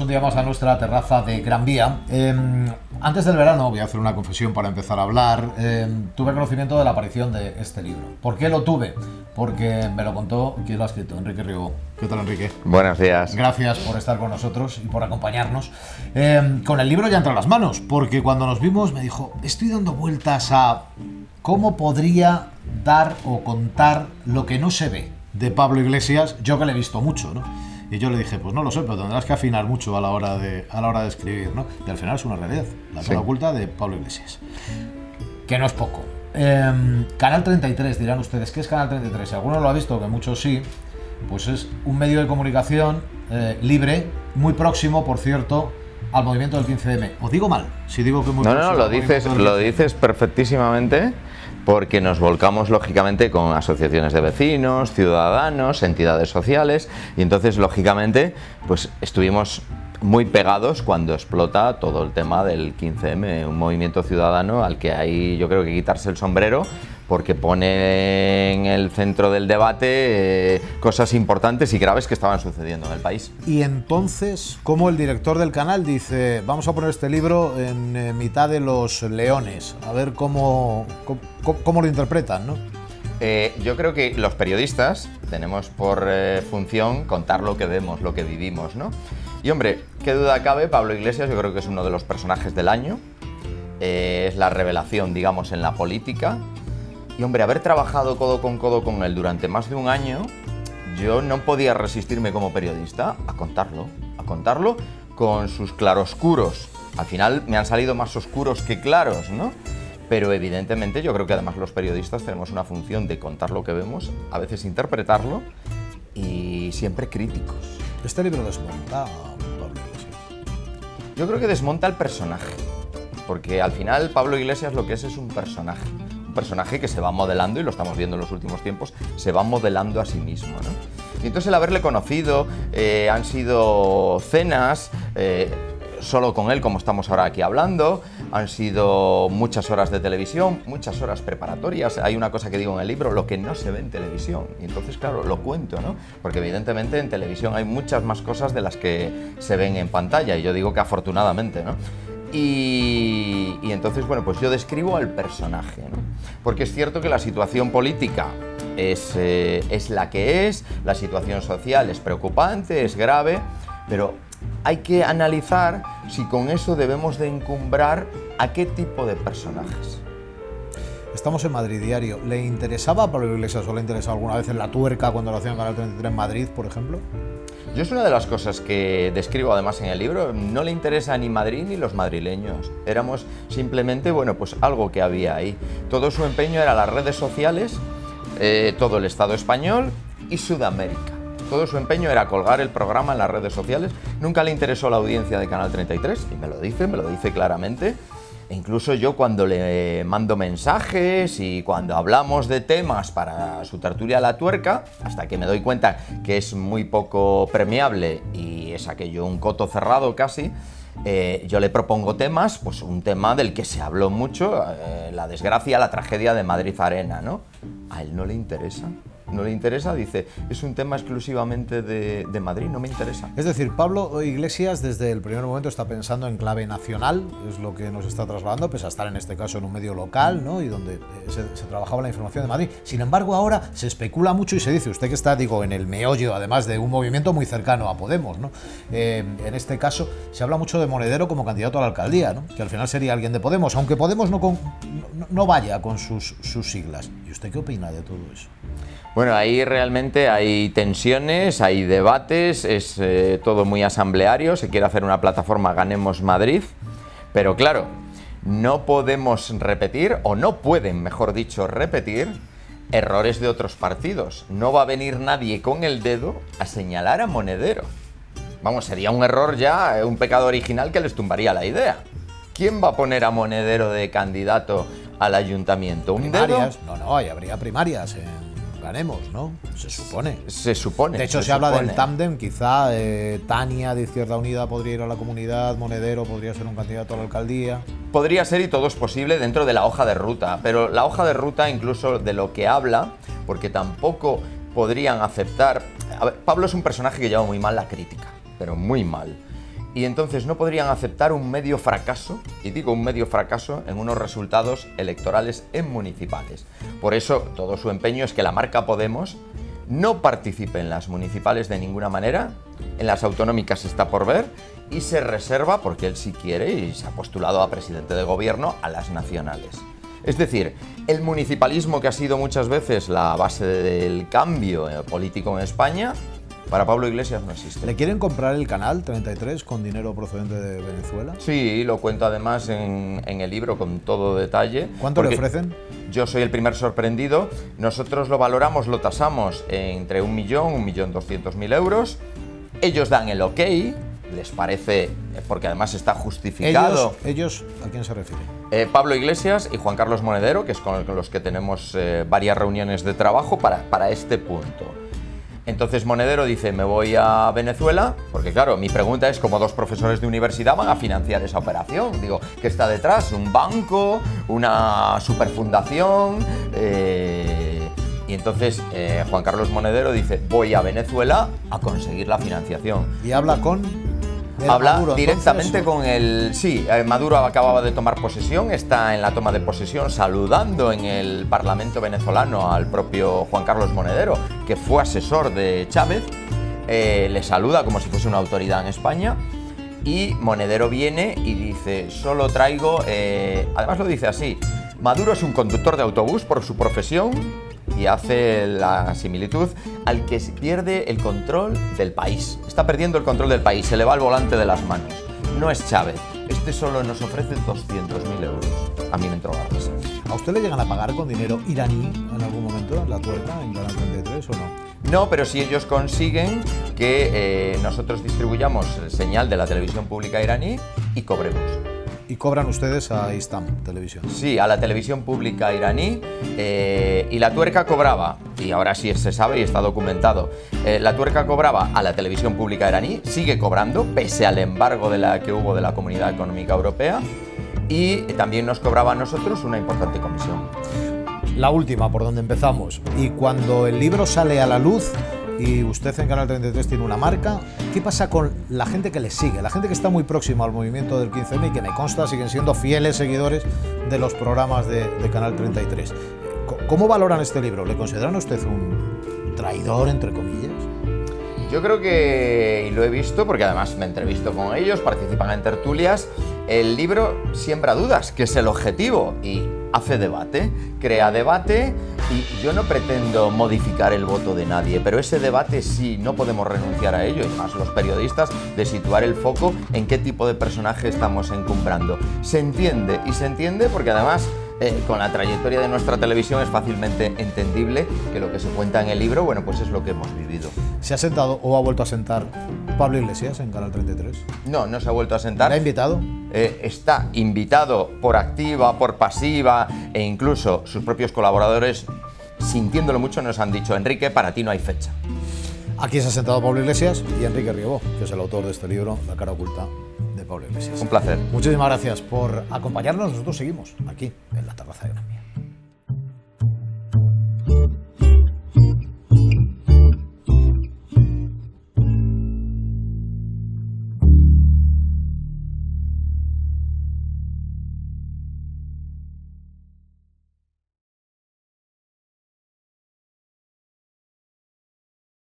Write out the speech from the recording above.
un día más a nuestra terraza de Gran Vía. Antes del verano, voy a hacer una confesión para empezar a hablar, tuve conocimiento de la aparición de este libro. ¿Por qué lo tuve? Porque me lo contó quien lo ha escrito, Enrique Riego. ¿Qué tal, Enrique? Buenos días. Gracias por estar con nosotros y por acompañarnos. Con el libro ya entre las manos, porque cuando nos vimos me dijo, estoy dando vueltas a cómo podría dar o contar lo que no se ve de Pablo Iglesias, yo que le he visto mucho, ¿no? Y yo le dije, pues no lo sé, pero tendrás que afinar mucho a la hora de escribir, ¿no? Y al final es una realidad, la cara oculta de Pablo Iglesias. Que no es poco. Canal 33, dirán ustedes, ¿qué es Canal 33? Si alguno lo ha visto, que muchos sí, pues es un medio de comunicación libre, muy próximo, por cierto, al movimiento del 15M. ¿Os digo mal? Si digo que muy próximo. No, lo dices perfectísimamente, porque nos volcamos lógicamente con asociaciones de vecinos, ciudadanos, entidades sociales, y entonces lógicamente pues estuvimos muy pegados cuando explota todo el tema del 15M, un movimiento ciudadano al que hay, yo creo, que quitarse el sombrero, porque pone en el centro del debate cosas importantes y graves que estaban sucediendo en el país. Y entonces, ¿cómo el director del canal dice, vamos a poner este libro en mitad de los leones? A ver cómo lo interpretan, ¿no? Yo creo que los periodistas tenemos por función contar lo que vemos, lo que vivimos, ¿no? Y hombre, qué duda cabe, Pablo Iglesias yo creo que es uno de los personajes del año, es la revelación, digamos, en la política. Y hombre, haber trabajado codo con él durante más de un año, yo no podía resistirme como periodista a contarlo con sus claroscuros. Al final me han salido más oscuros que claros, ¿no? Pero evidentemente yo creo que además los periodistas tenemos una función de contar lo que vemos, a veces interpretarlo y siempre críticos. Este libro desmonta a Pablo Iglesias. Yo creo que desmonta el personaje, porque al final Pablo Iglesias lo que es un personaje. Un personaje que se va modelando, y lo estamos viendo en los últimos tiempos, se va modelando a sí mismo, ¿no? Y entonces el haberle conocido, han sido cenas, solo con él, como estamos ahora aquí hablando, han sido muchas horas de televisión, muchas horas preparatorias. Hay una cosa que digo en el libro, lo que no se ve en televisión, y entonces claro, lo cuento, ¿no? Porque evidentemente en televisión hay muchas más cosas de las que se ven en pantalla, y yo digo que afortunadamente, ¿no? Y entonces, bueno, pues yo describo al personaje, ¿no? Porque es cierto que la situación política es la que es, la situación social es preocupante, es grave, pero hay que analizar si con eso debemos de encumbrar a qué tipo de personajes. Estamos en Madrid Diario. ¿Le interesaba a Pablo Iglesias o le interesaba alguna vez en La Tuerca cuando lo hacían en Canal 33 en Madrid, por ejemplo? Yo es una de las cosas que describo además en el libro. No le interesa ni Madrid ni los madrileños. Éramos simplemente, bueno, pues algo que había ahí. Todo su empeño era las redes sociales, todo el Estado español y Sudamérica. Todo su empeño era colgar el programa en las redes sociales. Nunca le interesó la audiencia de Canal 33, y me lo dice claramente. E incluso yo cuando le mando mensajes y cuando hablamos de temas para su tertulia La Tuerca, hasta que me doy cuenta que es muy poco premiable y es aquello un coto cerrado casi, yo le propongo temas, pues un tema del que se habló mucho, la desgracia, la tragedia de Madrid Arena, ¿no? A él no le interesa. No le interesa, dice, es un tema exclusivamente de Madrid, no me interesa. Es decir, Pablo Iglesias desde el primer momento está pensando en clave nacional, es lo que nos está trasladando, pese a estar en este caso en un medio local, ¿no? Y donde se trabajaba la información de Madrid. Sin embargo, ahora se especula mucho y se dice, usted que está, digo, en el meollo, además de un movimiento muy cercano a Podemos, ¿no? En este caso, se habla mucho de Monedero como candidato a la alcaldía, ¿no? Que al final sería alguien de Podemos, aunque Podemos no vaya con sus siglas. ¿Y usted qué opina de todo eso? Bueno, ahí realmente hay tensiones, hay debates, es todo muy asambleario, se quiere hacer una plataforma Ganemos Madrid, pero claro, no podemos repetir, o no pueden, mejor dicho, repetir errores de otros partidos. No va a venir nadie con el dedo a señalar a Monedero. Vamos, sería un error ya, un pecado original que les tumbaría la idea. ¿Quién va a poner a Monedero de candidato al ayuntamiento? ¿Un dedo? No, ahí habría primarias Ganemos, ¿no? Se supone. Se supone. De hecho, se habla del tándem, quizá Tania de Izquierda Unida podría ir a la comunidad, Monedero podría ser un candidato a la alcaldía. Podría ser, y todo es posible dentro de la hoja de ruta, pero la hoja de ruta incluso de lo que habla, porque tampoco podrían aceptar... A ver, Pablo es un personaje que lleva muy mal la crítica, pero muy mal. y entonces no podrían aceptar un medio fracaso, y digo un medio fracaso, en unos resultados electorales en municipales. Por eso todo su empeño es que la marca Podemos no participe en las municipales de ninguna manera, en las autonómicas está por ver, y se reserva, porque él sí quiere y se ha postulado a presidente de gobierno, a las nacionales. Es decir, el municipalismo, que ha sido muchas veces la base del cambio político en España, para Pablo Iglesias no existe. ¿Le quieren comprar el canal 33 con dinero procedente de Venezuela? Sí, lo cuento además en el libro con todo detalle. ¿Cuánto le ofrecen? Yo soy el primer sorprendido. Nosotros lo valoramos, lo tasamos entre 1 millón, 1.200.000 euros. Ellos dan el ok, les parece, porque además está justificado. ¿Ellos a quién se refiere? Pablo Iglesias y Juan Carlos Monedero, que es con los que tenemos varias reuniones de trabajo para este punto. Entonces Monedero dice, me voy a Venezuela, porque claro, mi pregunta es cómo 2 profesores de universidad van a financiar esa operación. Digo, ¿qué está detrás? ¿Un banco? ¿Una superfundación? Y entonces Juan Carlos Monedero dice, voy a Venezuela a conseguir la financiación. ¿Y habla con...? Habla Maduro, directamente entonces, con el... Sí, Maduro acababa de tomar posesión, está en la toma de posesión saludando en el Parlamento venezolano al propio Juan Carlos Monedero, que fue asesor de Chávez, le saluda como si fuese una autoridad en España, y Monedero viene y dice, solo traigo... además lo dice así, Maduro es un conductor de autobús por su profesión, y hace la similitud al que pierde el control del país. Está perdiendo el control del país, se le va el volante de las manos. No es Chávez, este solo nos ofrece 200.000 euros. A mí me entró la risa. ¿A usted le llegan a pagar con dinero iraní en algún momento, en la tuerca, en Canal 33 o no? No, pero si ellos consiguen que nosotros distribuyamos señal de la televisión pública iraní y cobremos. ¿Y cobran ustedes a Istam Televisión? Sí, a la televisión pública iraní, y la tuerca cobraba, y ahora sí se sabe y está documentado, la tuerca cobraba a la televisión pública iraní, sigue cobrando, pese al embargo que hubo de la Comunidad Económica Europea, y también nos cobraba a nosotros una importante comisión. La última, por donde empezamos, y cuando el libro sale a la luz, y usted en Canal 33 tiene una marca, ¿qué pasa con la gente que le sigue? La gente que está muy próxima al movimiento del 15M y que me consta siguen siendo fieles seguidores de los programas de Canal 33. ¿Cómo valoran este libro? ¿Le consideran a usted un traidor, entre comillas? Yo creo que, y lo he visto porque además me entrevisto con ellos, participan en tertulias, el libro siembra dudas, que es el objetivo, y hace debate, crea debate, y yo no pretendo modificar el voto de nadie, pero ese debate sí, no podemos renunciar a ello, y más los periodistas, de situar el foco en qué tipo de personaje estamos encumbrando. Se entiende, y se entiende porque además con la trayectoria de nuestra televisión es fácilmente entendible que lo que se cuenta en el libro, bueno, pues es lo que hemos vivido. ¿Se ha sentado o ha vuelto a sentar Pablo Iglesias en Canal 33? No, no se ha vuelto a sentar. ¿Le ha invitado? Está invitado por activa, por pasiva, e incluso sus propios colaboradores, sintiéndolo mucho, nos han dicho, Enrique, para ti no hay fecha. Aquí se ha sentado Pablo Iglesias y Enrique Riego, que es el autor de este libro, La cara oculta de Pablo Iglesias. Un placer. Muchísimas gracias por acompañarnos. Nosotros seguimos aquí en la terraza de Gran Vía.